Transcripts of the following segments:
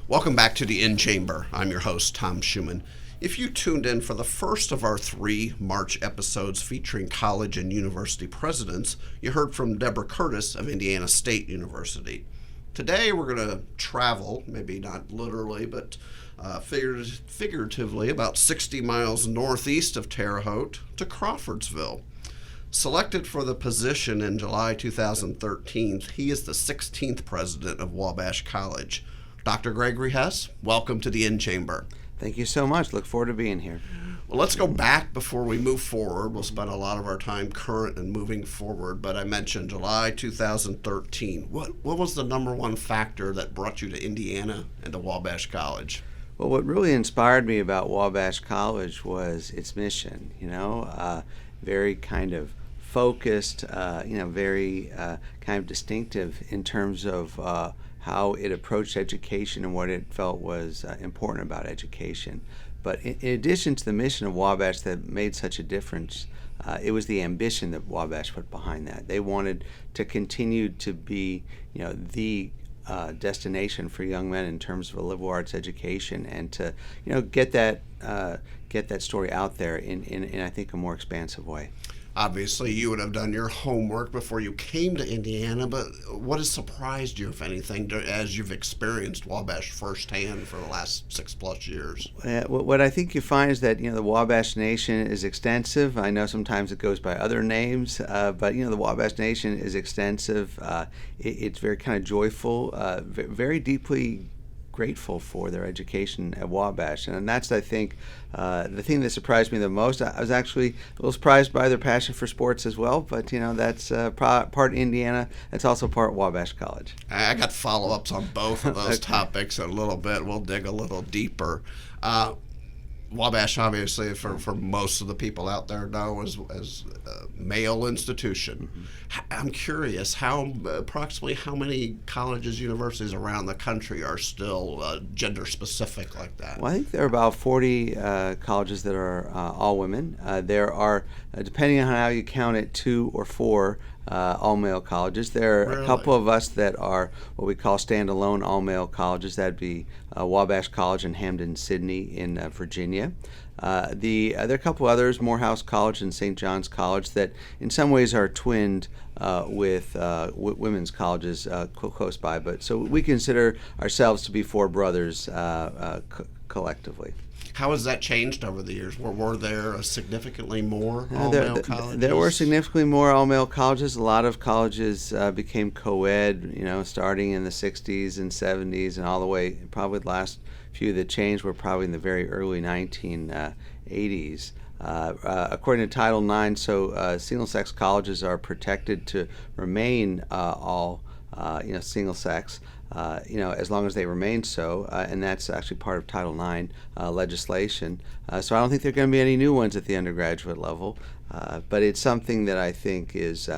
Welcome back to the In Chamber. I'm your host, Tom Schumann. If you tuned in for the first of our 3 March episodes featuring college and university presidents, you heard from Deborah Curtis of Indiana State University. Today we're going to travel, maybe not literally, but figuratively, about 60 miles northeast of Terre Haute to Crawfordsville. Selected for the position in July 2013, he is the 16th president of Wabash College. Dr. Gregory Hess, welcome to the In Chamber. Thank you so much. Look forward to being here. Well, let's go back before we move forward. We'll spend a lot of our time current and moving forward, but I mentioned July 2013. What was the number one factor that brought you to Indiana and to Wabash College? Well, what really inspired me about Wabash College was its mission, very kind of focused, very kind of distinctive in terms of how it approached education and what it felt was important about education. But in addition to the mission of Wabash that made such a difference, it was the ambition that Wabash put behind that. They wanted to continue to be, the destination for young men in terms of a liberal arts education, and to, get that story out there in I think a more expansive way. Obviously, you would have done your homework before you came to Indiana, but what has surprised you, if anything, as you've experienced Wabash firsthand for the last 6+ years? What I think you find is that, the Wabash Nation is extensive. I know sometimes it goes by other names, but, the Wabash Nation is extensive. It's very kind of joyful, very deeply grateful for their education at Wabash. And that's, I think, the thing that surprised me the most. I was actually a little surprised by their passion for sports as well, but that's part Indiana. It's also part Wabash College. I got follow-ups on both of those topics in a little bit. We'll dig a little deeper. Wabash, obviously, for most of the people out there know as a male institution. Mm-hmm. I'm curious, approximately how many colleges, universities around the country are still gender specific like that? Well, I think there are about 40 colleges that are all women. There are, depending on how you count it, 2 or 4 all-male colleges. There are Really? A couple of us that are what we call standalone all-male colleges. That'd be Wabash College in Hampden-Sydney in Virginia. There are a couple others, Morehouse College and St. John's College, that in some ways are twinned with women's colleges close by. But so we consider ourselves to be 4 brothers collectively. How has that changed over the years? Were there significantly more all-male colleges? There were significantly more all-male colleges. A lot of colleges became co-ed, starting in the 60s and 70s and all the way, probably the last few that changed were probably in the very early 1980s. According to Title IX, single-sex colleges are protected to remain all single-sex. As long as they remain so, and that's actually part of Title IX legislation. So I don't think there are going to be any new ones at the undergraduate level, but it's something that I think is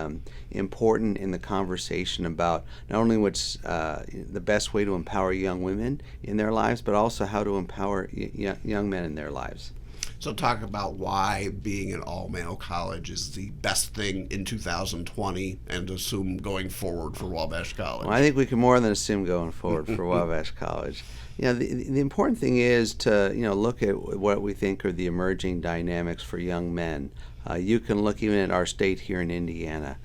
important in the conversation about not only what's the best way to empower young women in their lives, but also how to empower young men in their lives. So talk about why being an all-male college is the best thing in 2020 and assume going forward for Wabash College. Well, I think we can more than assume going forward for Wabash College. The important thing is to look at what we think are the emerging dynamics for young men. You can look even at our state here in Indiana.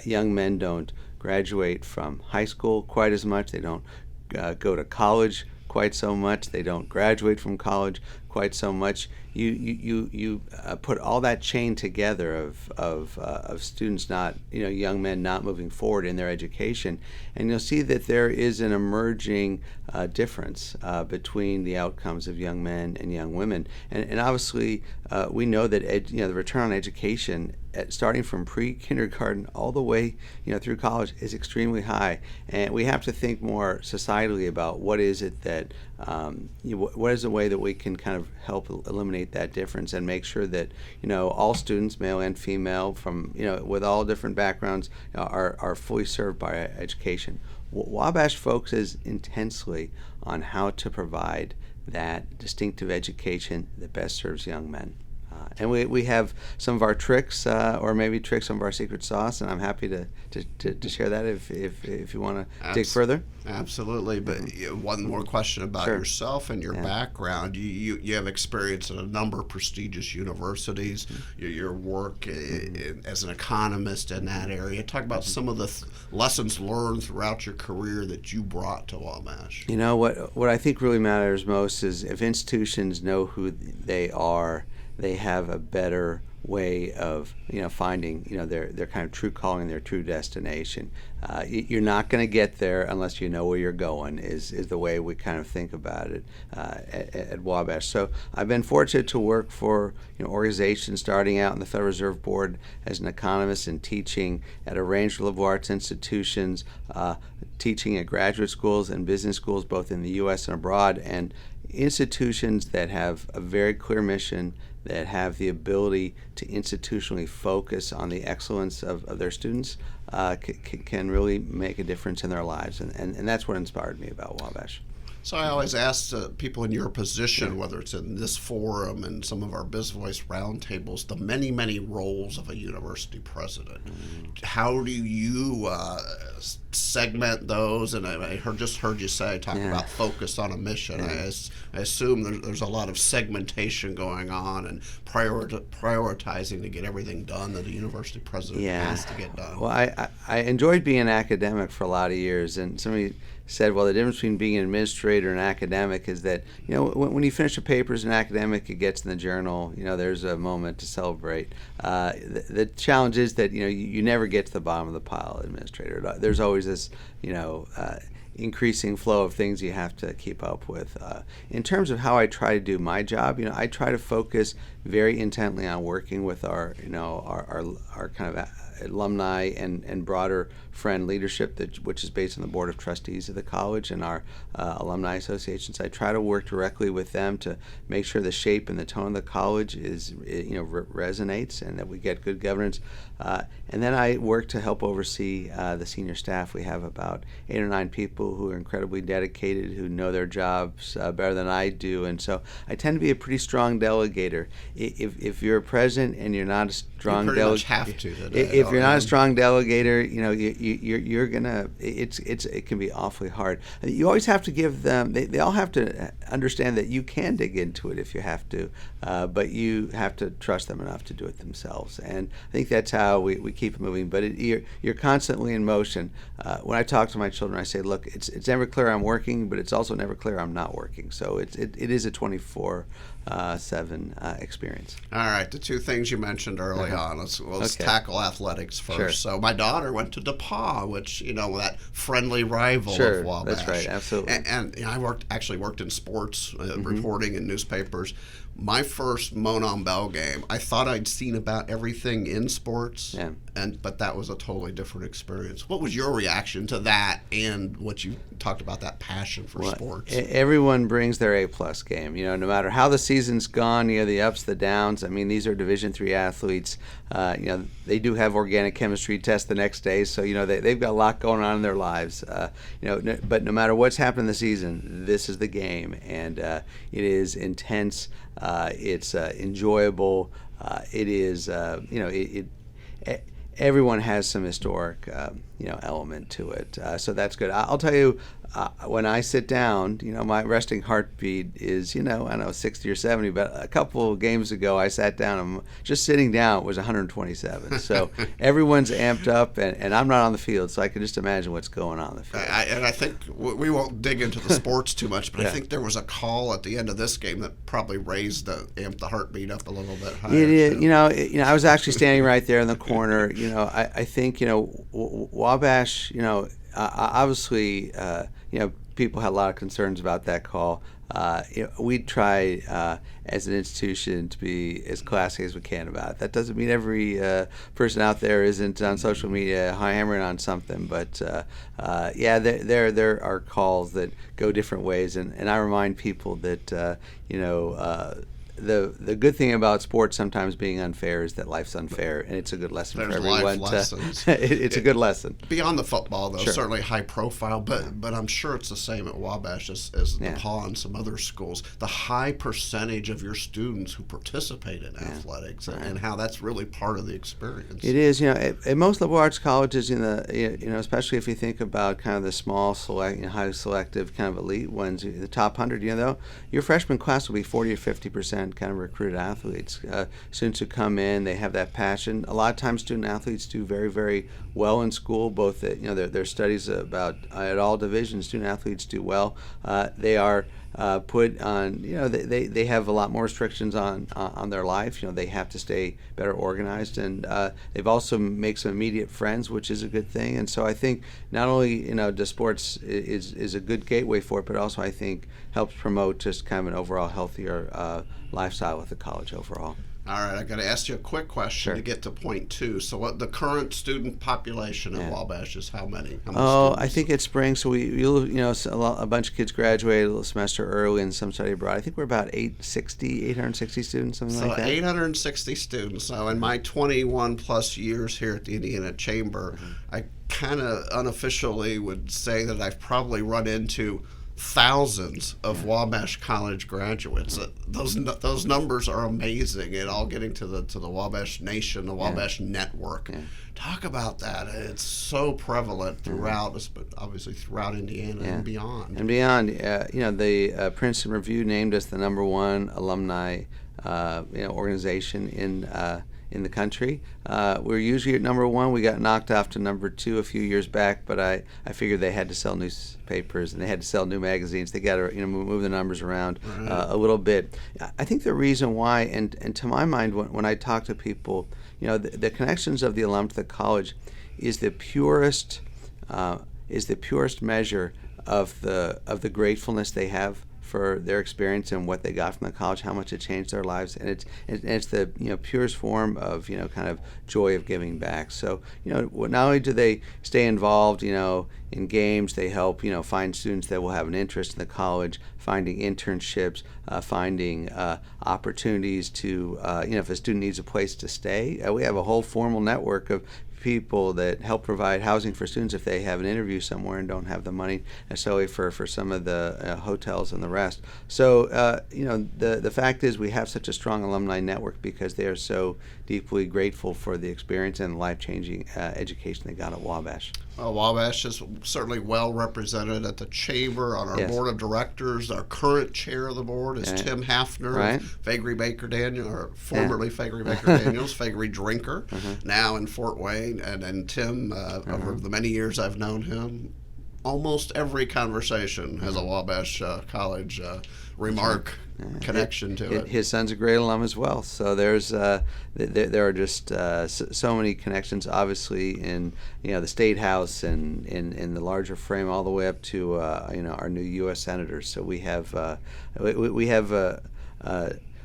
Young men don't graduate from high school quite as much. They don't go to college quite so much. They don't graduate from college quite so much. You put all that chain together of students not, young men not moving forward in their education, and you'll see that there is an emerging difference between the outcomes of young men and young women. And obviously, we know that the return on education, starting from pre-kindergarten all the way through college, is extremely high, and we have to think more societally about what is it that what is the way that we can kind of help eliminate that difference and make sure that all students, male and female, from with all different backgrounds, are fully served by education. Wabash focuses intensely on how to provide that distinctive education that best serves young men. And we have some of our tricks, or maybe tricks, some of our secret sauce, and I'm happy to share that if you want to dig further. Absolutely. But one more question about yourself and your background. You have experience at a number of prestigious universities. Your work as an economist in that area. Talk about some of the lessons learned throughout your career that you brought to Wabash. You know, what I think really matters most is if institutions know who they are, they have a better way of finding their kind of true calling, their true destination. You're not going to get there unless you know where you're going. Is the way we kind of think about it at Wabash. So I've been fortunate to work for organizations starting out in the Federal Reserve Board as an economist and teaching at a range of liberal arts institutions, teaching at graduate schools and business schools both in the U.S. and abroad, and institutions that have a very clear mission, that have the ability to institutionally focus on the excellence of their students, can really make a difference in their lives. And that's what inspired me about Wabash. So I always ask people in your position, whether it's in this forum and some of our BizVoice roundtables, the many, many roles of a university president. How do you segment those? And I just heard you talk about focus on a mission. I assume there's a lot of segmentation going on and prioritizing to get everything done that a university president has to get done. Well, I enjoyed being an academic for a lot of years, and somebody said, well, the difference between being an administrator and an academic is that, when you finish a paper as an academic, it gets in the journal, there's a moment to celebrate. The challenge is that, you never get to the bottom of the pile, administrator. There's always this, increasing flow of things you have to keep up with. In terms of how I try to do my job, I try to focus very intently on working with our kind of alumni and broader friend leadership, which is based on the board of trustees of the college and our alumni associations. I try to work directly with them to make sure the shape and the tone of the college resonates and that we get good governance. And then I work to help oversee the senior staff. We have about 8 or 9 people who are incredibly dedicated, who know their jobs better than I do, and so I tend to be a pretty strong delegator. If you're a president and you're not a strong delegator, if you're not a strong delegator, you're gonna. It can be awfully hard. You always have to give them. They all have to understand that you can dig into it if you have to, but you have to trust them enough to do it themselves. And I think that's how we keep it moving. But you're constantly in motion. When I talk to my children, I say, look, it's never clear I'm working, but it's also never clear I'm not working. So it is a 24/7 experience. All right, the two things you mentioned early on. Let's tackle athletics first. Sure. So my daughter went to DePauw, which that friendly rival of Wabash. That's right, absolutely. And I actually worked in sports reporting in newspapers. My first Monon Bell game, I thought I'd seen about everything in sports, but that was a totally different experience. What was your reaction to that and what you talked about, that passion for sports? Everyone brings their A-plus game. No matter how the season's gone, the ups, the downs. I mean, these are Division III athletes. They do have organic chemistry tests the next day, so they've got a lot going on in their lives. But no matter what's happened in the season, this is the game, and it is intense. It's enjoyable. It is, everyone has some historic, element to it. So that's good. I'll tell you, when I sit down, my resting heartbeat is, I don't know, 60 or 70. But a couple of games ago, I sat down and just sitting down was 127. So everyone's amped up, and I'm not on the field, so I can just imagine what's going on in the field. And I think we won't dig into the sports too much, but I think there was a call at the end of this game that probably amped the heartbeat up a little bit higher. It is, I was actually standing right there in the corner. I think, Wabash, obviously, people had a lot of concerns about that call. We try as an institution to be as classy as we can about it. That doesn't mean every person out there isn't on social media hammering on something, but there are calls that go different ways, and I remind people that the good thing about sports sometimes being unfair is that life's unfair, and it's a good lesson There's for everyone. life lessons. It's a good lesson. Beyond the football, though, Sure. certainly high profile, but I'm sure it's the same at Wabash as DePaul and some other schools. The high percentage of your students who participate in athletics and how that's really part of the experience. It is, at most liberal arts colleges, especially if you think about kind of the small, highly selective, kind of elite ones, the top 100, your freshman class will be 40 or 50% kind of recruited athletes. Students who come in, they have that passion. A lot of times, student athletes do very, very well in school. Both, their studies about at all divisions, student athletes do well. They are put on, they have a lot more restrictions on their life. They have to stay better organized, and they've also make some immediate friends, which is a good thing. And so I think not only the sports is a good gateway for it, but also I think helps promote just kind of an overall healthier lifestyle with the college overall. All right, I got to ask you a quick question to get to point 2. So, what the current student population at Wabash is? How many? Oh, I think it's spring. So a bunch of kids graduated a semester early and some study abroad. I think we're about 860 students, something like that. 860 students. So, in my 21 plus years here at the Indiana Chamber, I kind of unofficially would say that I've probably run into thousands of Wabash College graduates. Those numbers are amazing, and all getting to the Wabash Nation, the Wabash Network. Talk about that. It's so prevalent throughout, but obviously throughout Indiana and beyond. And beyond, the Princeton Review named us the #1 alumni organization in the country. We're usually at #1. We got knocked off to #2 a few years back, but I figured they had to sell newspapers and they had to sell new magazines. They got to move the numbers around a little bit. I think the reason why, and to my mind, when I talk to people, the connections of the alum to the college is the purest measure of the gratefulness they have for their experience and what they got from the college, how much it changed their lives, and it's the purest form of kind of joy of giving back. So not only do they stay involved in games, they help find students that will have an interest in the college, finding internships, finding opportunities to if a student needs a place to stay. We have a whole formal network of people that help provide housing for students if they have an interview somewhere and don't have the money necessarily for some of the hotels and the rest. So the fact is we have such a strong alumni network because they are so deeply grateful for the experience and life-changing education they got at Wabash. Well, Wabash is certainly well represented at the Chamber, on our board of directors. Our current chair of the board is Tim Hafner, Fagery Baker Daniel, or formerly Fagery Baker Daniels, Fagery Drinker, now in Fort Wayne. And Tim, over the many years I've known him, almost every conversation has a Wabash College remark connection to it. His son's a great alum as well. So there are just so many connections, obviously, in the State House and in the larger frame, all the way up to our new U.S. senators. So we have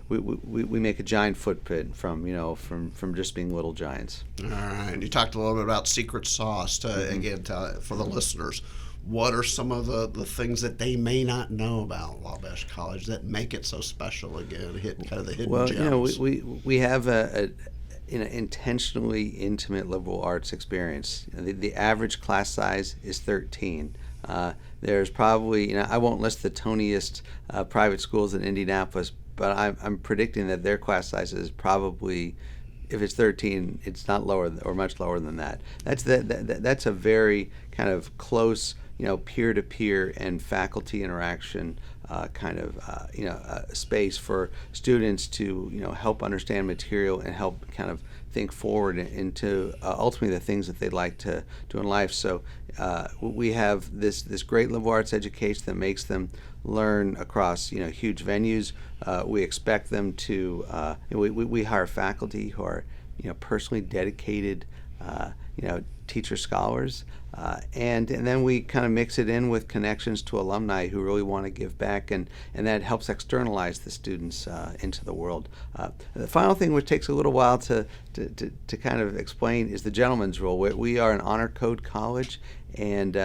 we make a giant footprint from just being little giants. All right. You talked a little bit about secret sauce again for the listeners. What are some of the things that they may not know about Wabash College that make it so special? Again, kind of the hidden gems. We have an intentionally intimate liberal arts experience. The average class size is 13. There's probably I won't list the toniest private schools in Indianapolis, but I'm predicting that their class size is probably, if it's 13, it's not lower or much lower than that. That's a very kind of close, peer-to-peer and faculty interaction space for students to help understand material and help kind of think forward into ultimately the things that they'd like to do in life. So we have this great liberal arts education that makes them learn across huge venues. We expect them to we hire faculty who are personally dedicated teacher scholars. And then we kind of mix it in with connections to alumni who really want to give back, and that helps externalize the students into the world. The final thing, which takes a little while to kind of explain, is the gentleman's rule. We are an honor code college, and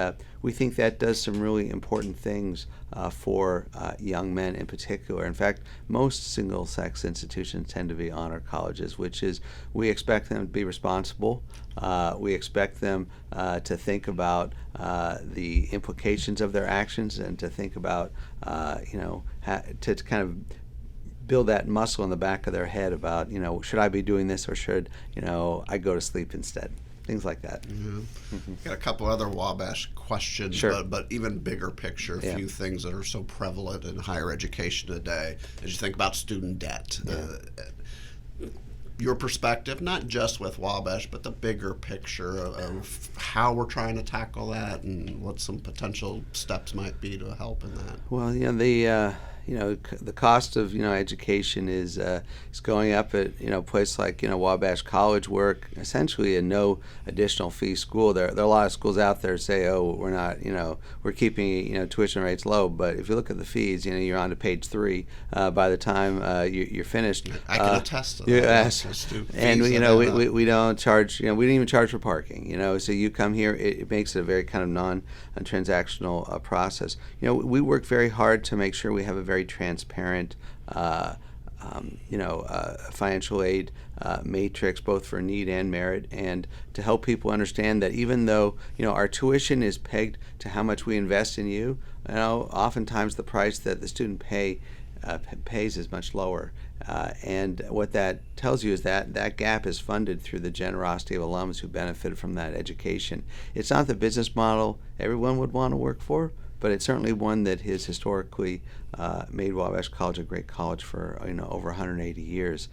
we think that does some really important things for young men in particular. In fact, most single-sex institutions tend to be honor colleges, which is we expect them to be responsible. We expect them to think about the implications of their actions, and to think about, to kind of build that muscle in the back of their head about, should I be doing this, or should, I go to sleep instead? Things like that. Mm-hmm. Got a couple other Wabash questions, Sure. but even bigger picture, a few things that are so prevalent in higher education today as you think about student debt. Your perspective, not just with Wabash, but the bigger picture of how we're trying to tackle that, and what some potential steps might be to help in that. Well, the cost of education is going up at a place like Wabash College. We're essentially a no additional fee school. There are a lot of schools out there say, oh, we're not, we're keeping tuition rates low. But if you look at the fees, you're on to page 3 by the time you're finished. I can attest to that. And we don't charge. We don't even charge for parking. So you come here, it makes it a very kind of non-transactional process. We work very hard to make sure we have a very transparent, financial aid matrix, both for need and merit, and to help people understand that even though our tuition is pegged to how much we invest in you, oftentimes the price that the student pays is much lower. And what that tells you is that gap is funded through the generosity of alums who benefited from that education. It's not the business model everyone would want to work for, but it's certainly one that has historically made Wabash College a great college for over 180 years.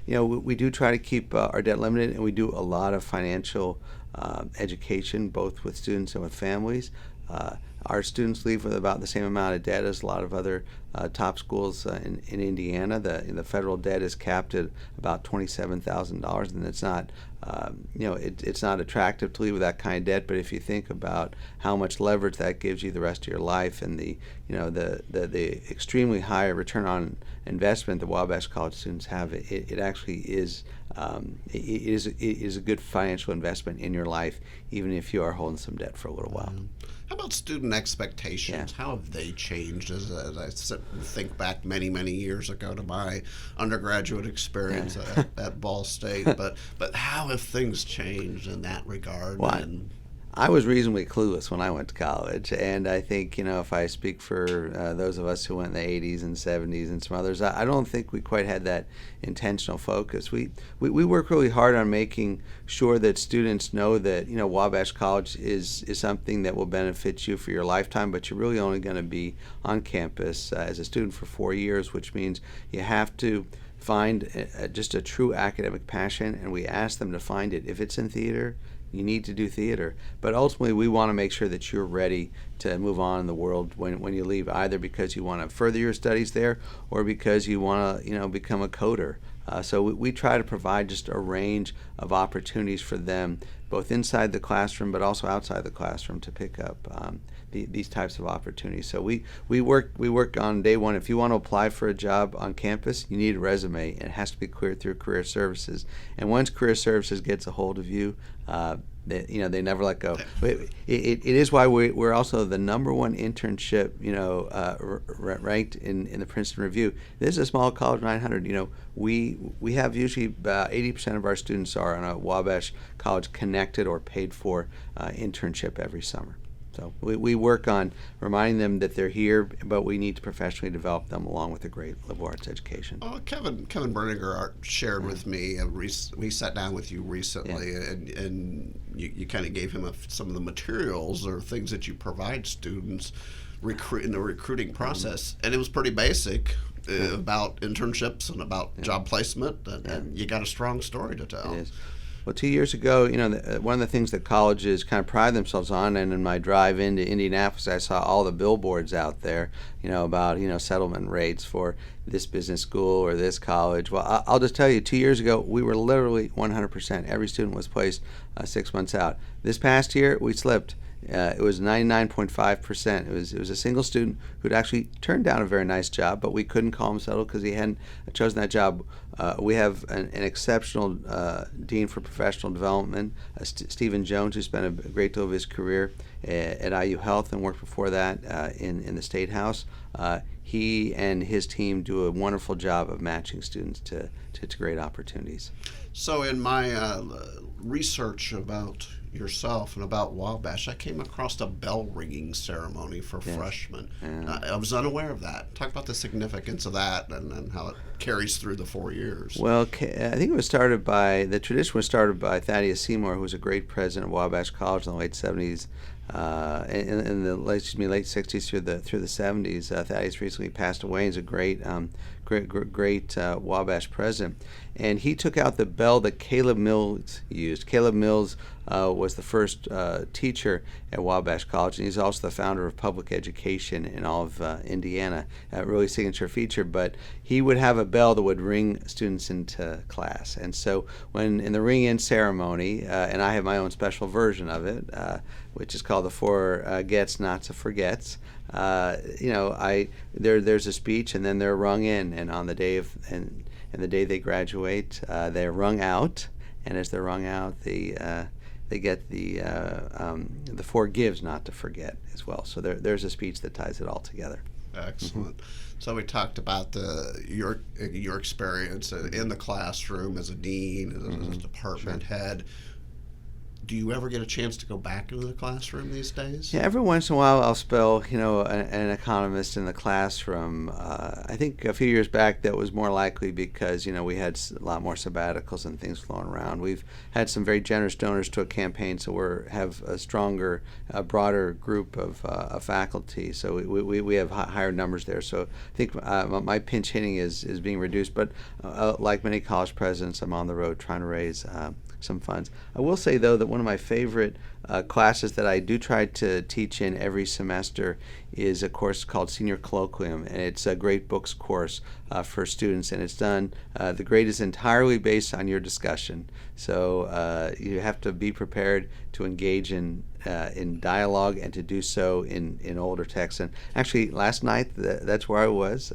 We do try to keep our debt limited, and we do a lot of financial education, both with students and with families. Our students leave with about the same amount of debt as a lot of other top schools in Indiana. The federal debt is capped at about $27,000, and it's not, it's not attractive to leave with that kind of debt. But if you think about how much leverage that gives you the rest of your life, and the extremely high return on investment that Wabash College students have, it actually is. It is a good financial investment in your life, even if you are holding some debt for a little while. How about student expectations? How have they changed as I think back many, many years ago to my undergraduate experience at Ball State? But how have things changed in that regard? Well, I was reasonably clueless when I went to college, and I think, if I speak for those of us who went in the 80s and 70s and some others, I don't think we quite had that intentional focus. We work really hard on making sure that students know that, Wabash College is something that will benefit you for your lifetime, but you're really only going to be on campus as a student for 4 years, which means you have to find just a true academic passion, and we ask them to find it. If it's in theater, you need to do theater. But ultimately, we want to make sure that you're ready to move on in the world when you leave, either because you want to further your studies there, or because you want to become a coder. So we try to provide just a range of opportunities for them, both inside the classroom but also outside the classroom, to pick up these types of opportunities. So we work on day one. If you want to apply for a job on campus, you need a resume. It has to be cleared through Career Services. And once Career Services gets a hold of you, they never let go. It is why we're also the #1 internship, ranked in the Princeton Review. This is a small college, 900. We have usually about 80% of our students are on a Wabash College connected or paid for internship every summer. So we work on reminding them that they're here, but we need to professionally develop them along with a great liberal arts education. Kevin Berninger shared with me, we sat down with you recently, and you kind of gave him some of the materials or things that you provide students in the recruiting process, and it was pretty basic. About internships and about job placement, and you got a strong story to tell. It is. Well, 2 years ago, one of the things that colleges kind of pride themselves on, and in my drive into Indianapolis, I saw all the billboards out there, about, settlement rates for this business school or this college. Well, I'll just tell you, 2 years ago, we were literally 100%. Every student was placed 6 months out. This past year, we slipped. It was 99.5%. It was a single student who'd actually turned down a very nice job, but we couldn't call him settled because he hadn't chosen that job. We have an exceptional dean for professional development, Stephen Jones, who spent a great deal of his career at IU Health and worked before that in the State House. He and his team do a wonderful job of matching students to great opportunities. So in my research about yourself and about Wabash, I came across a bell ringing ceremony for freshmen. Yeah. I was unaware of that. Talk about the significance of that and how it carries through the 4 years. Well, I think the tradition was started by Thaddeus Seymour, who was a great president of Wabash College in the late 70s. In the late 60s through the 70s. Thaddeus recently passed away. He's a great Wabash president, and he took out the bell that Caleb Mills used. Caleb Mills was the first teacher at Wabash College, and he's also the founder of public education in all of Indiana. Really signature feature, but he would have a bell that would ring students into class. And so when in the ring-in ceremony, and I have my own special version of it, which is called the Four Gets Not to Forgets. There's a speech, and then they're rung in, and on the day and the day they graduate, they're rung out, and as they're rung out, they get the Four Gives Not to Forget as well. So there's a speech that ties it all together. Excellent. So we talked about your experience in the classroom as a dean, as a department head. Do you ever get a chance to go back into the classroom these days? Yeah, every once in a while I'll spell, an economist in the classroom. I think a few years back that was more likely because, we had a lot more sabbaticals and things flowing around. We've had some very generous donors to a campaign, so we have a stronger, broader group of faculty. So we have higher numbers there. So I think my pinch hitting is being reduced. But like many college presidents, I'm on the road trying to raise some funds. I will say, though, that one of my favorite classes that I do try to teach in every semester is a course called Senior Colloquium, and it's a great books course for students, and it's done, the grade is entirely based on your discussion. So you have to be prepared to engage in dialogue and to do so in older texts. And actually, last night, that's where I was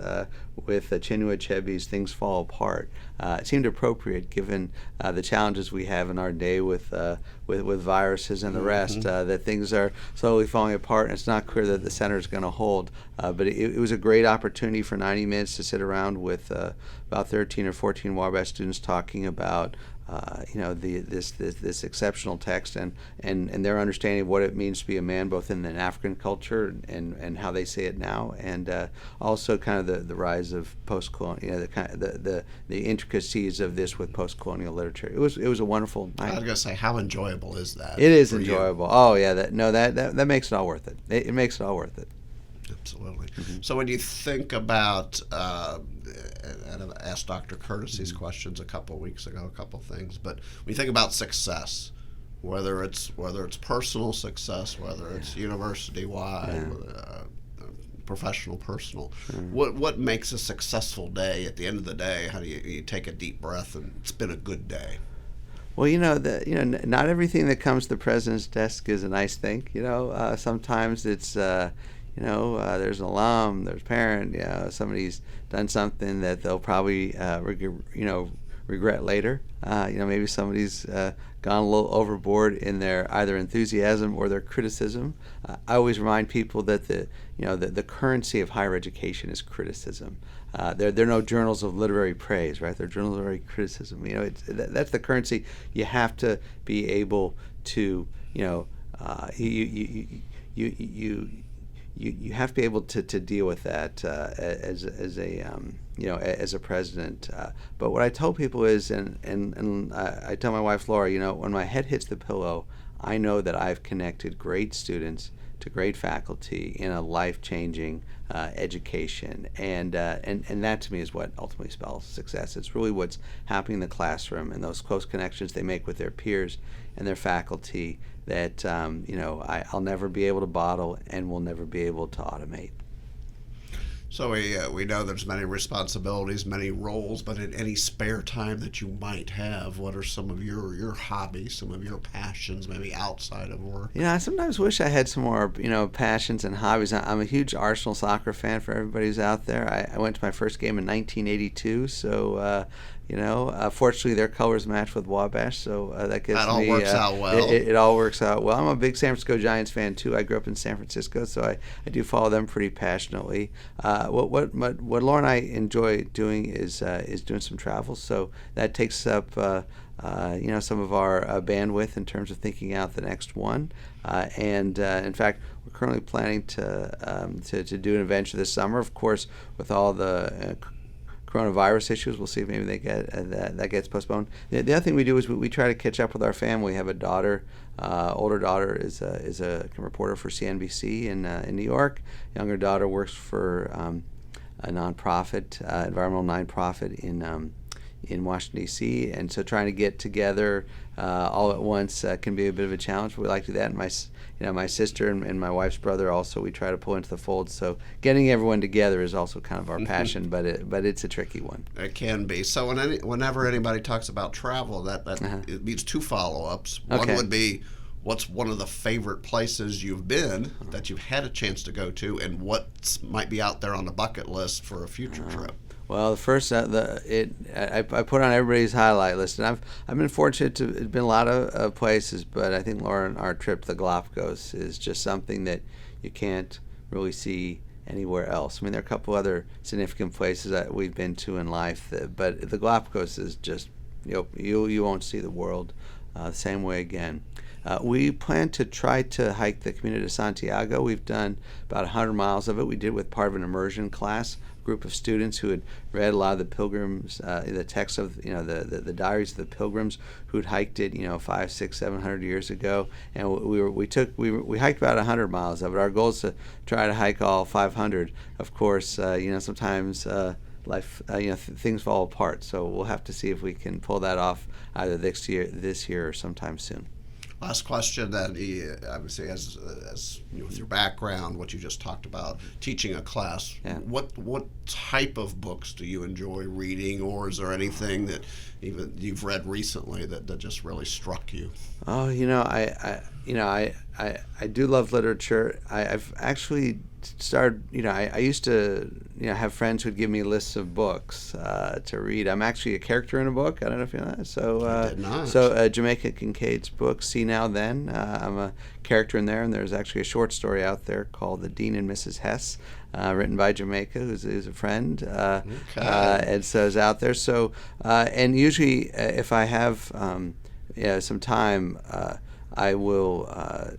with Chinua Achebe's Things Fall Apart. It seemed appropriate given the challenges we have in our day with viruses and the rest, that things are slowly falling apart, and it's not clear that the center is going to hold. But it was a great opportunity for 90 minutes to sit around with about 13 or 14 Wabash students talking about this exceptional text and their understanding of what it means to be a man, both in an African culture and how they say it now, and also kind of the rise of post-colonial, the intricacies of this with post-colonial literature. It was a wonderful night. I was gonna say, how enjoyable is that? It is enjoyable. Oh yeah, that makes it all worth it. It makes it all worth it. Absolutely. So when you think about, and I asked Dr. Curtis these questions a couple of weeks ago, a couple of things, but when you think about success, whether it's personal success, whether it's university-wide, professional, personal, what makes a successful day at the end of the day? How do you take a deep breath and it's been a good day? Well, not everything that comes to the president's desk is a nice thing. Sometimes it's there's an alum, there's a parent, somebody's done something that they'll probably, regret later. Maybe somebody's gone a little overboard in their either enthusiasm or their criticism. I always remind people that the currency of higher education is criticism. There are no journals of literary praise, right? They're journals of literary criticism. That's the currency. You have to be able to, you have to be able to deal with that as a president. But what I tell people is, and I tell my wife Laura, when my head hits the pillow, I know that I've connected great students to great faculty in a life-changing education, and that to me is what ultimately spells success. It's really what's happening in the classroom and those close connections they make with their peers and their faculty that I'll never be able to bottle and will never be able to automate. So we know there's many responsibilities, many roles, but in any spare time that you might have, what are some of your hobbies, some of your passions, maybe outside of work? I sometimes wish I had some more, passions and hobbies. I'm a huge Arsenal soccer fan for everybody who's out there. I went to my first game in 1982, so fortunately their colors match with Wabash, so that gives that all me, works out well. It all works out well. I'm a big San Francisco Giants fan too. I grew up in San Francisco, so I do follow them pretty passionately. What Laura and I enjoy doing is doing some travel, so that takes up some of our bandwidth in terms of thinking out the next one. And in fact, we're currently planning to do an adventure this summer. Of course, with all the coronavirus issues, we'll see if maybe that gets postponed. The other thing we do is we try to catch up with our family. We have a daughter. Older daughter is a reporter for CNBC in New York. Younger daughter works for a nonprofit, environmental nonprofit in Washington, D.C., and so trying to get together all at once can be a bit of a challenge. But we like to do that. And my sister and my wife's brother also, we try to pull into the fold. So getting everyone together is also kind of our passion, but it's a tricky one. It can be. So whenever anybody talks about travel, that it means two follow-ups. One would be, what's one of the favorite places you've been that you've had a chance to go to, and what might be out there on the bucket list for a future trip? Well, the first I put on everybody's highlight list, and I've been fortunate to it's been a lot of places, but I think Laura, our trip to the Galapagos is just something that you can't really see anywhere else. I mean, there are a couple other significant places that we've been to in life, but the Galapagos is just you won't see the world the same way again. We plan to try to hike the Camino de Santiago. We've done about 100 miles of it. We did it with part of an immersion class, group of students who had read a lot of the pilgrims, the texts of the diaries of the pilgrims who'd hiked it 500, 600, 700 years ago, and we hiked about 100 miles of it. Our goal is to try to hike all 500. Of course, sometimes life things fall apart, so we'll have to see if we can pull that off either this year or sometime soon. Last question, then, obviously, as with your background, what you just talked about, teaching a class, what type of books do you enjoy reading, or is there anything that even you've read recently that just really struck you? Oh, I do love literature. I've actually started, I used to, have friends who'd give me lists of books to read. I'm actually a character in a book. I don't know if you know that. So Jamaica Kincaid's book, See Now Then. I'm a character in there, and there's actually a short story out there called The Dean and Mrs. Hess, written by Jamaica, who's a friend. And so it's out there. So, and usually if I have some time, I will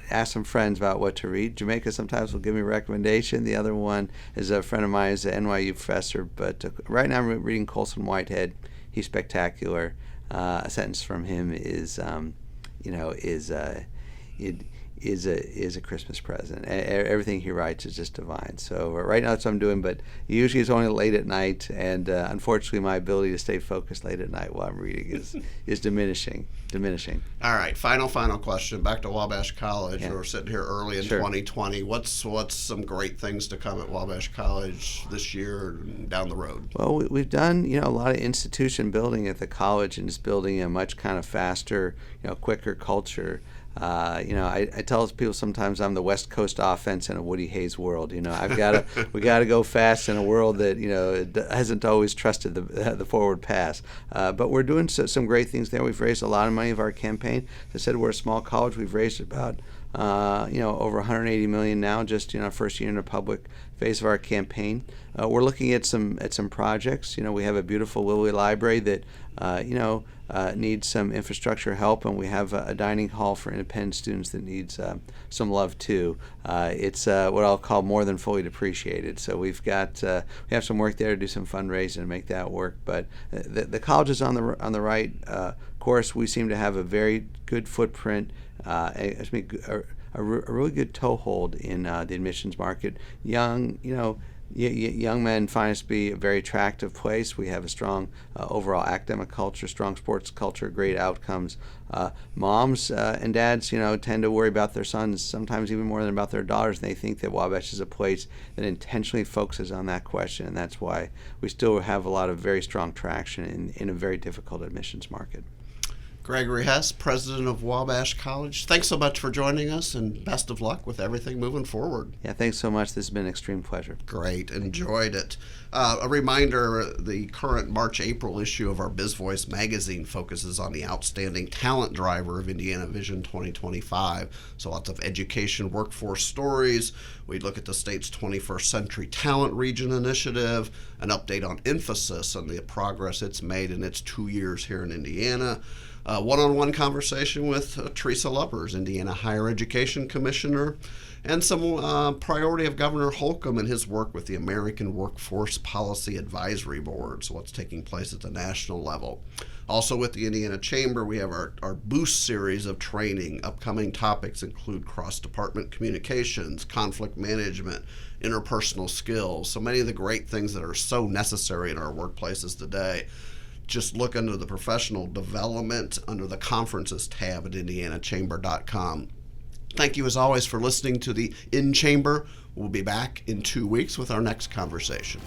ask some friends about what to read. Jamaica sometimes will give me a recommendation. The other one is a friend of mine, is an NYU professor. But right now I'm reading Colson Whitehead. He's spectacular. A sentence from him is a Christmas present. Everything he writes is just divine. So right now that's what I'm doing, but usually it's only late at night, and unfortunately my ability to stay focused late at night while I'm reading is diminishing. All right, final question. Back to Wabash College. Yeah. We're sitting here early in 2020. What's some great things to come at Wabash College this year and down the road? Well, we've done a lot of institution building at the college, and just building a much kind of faster, quicker culture. I tell people sometimes I'm the West Coast offense in a Woody Hayes world. We got to go fast in a world that hasn't always trusted the forward pass. But we're doing some great things there. We've raised a lot of money of our campaign. As I said, we're a small college. We've raised about over 180 million now, just in our first year in the public phase of our campaign. We're looking at some projects. We have a beautiful Lilly library that needs some infrastructure help, and we have a dining hall for independent students that needs some love too. It's what I'll call more than fully depreciated. So we have some work there to do some fundraising to make that work. But the college is on the right course. We seem to have a very good footprint. A a really good toehold in the admissions market. Young men find us to be a very attractive place. We have a strong overall academic culture, strong sports culture, great outcomes. Moms and dads, tend to worry about their sons sometimes even more than about their daughters. And they think that Wabash is a place that intentionally focuses on that question, and that's why we still have a lot of very strong traction in a very difficult admissions market. Gregory Hess, president of Wabash College, thanks so much for joining us, and best of luck with everything moving forward. Yeah, thanks so much. This has been an extreme pleasure. Great. Enjoyed it. A reminder, the current March-April issue of our Biz Voice magazine focuses on the outstanding talent driver of Indiana Vision 2025. So lots of education, workforce stories. We look at the state's 21st Century Talent Region Initiative, an update on Emphasis and the progress it's made in its 2 years here in Indiana. One-on-one conversation with Teresa Lubbers, Indiana Higher Education Commissioner, and some priority of Governor Holcomb and his work with the American Workforce Policy Advisory Board, so what's taking place at the national level. Also with the Indiana Chamber, we have our Boost series of training. Upcoming topics include cross-department communications, conflict management, interpersonal skills, so many of the great things that are so necessary in our workplaces today. Just look under the professional development under the conferences tab at indianachamber.com. Thank you as always for listening to the In Chamber. We'll be back in 2 weeks with our next conversation.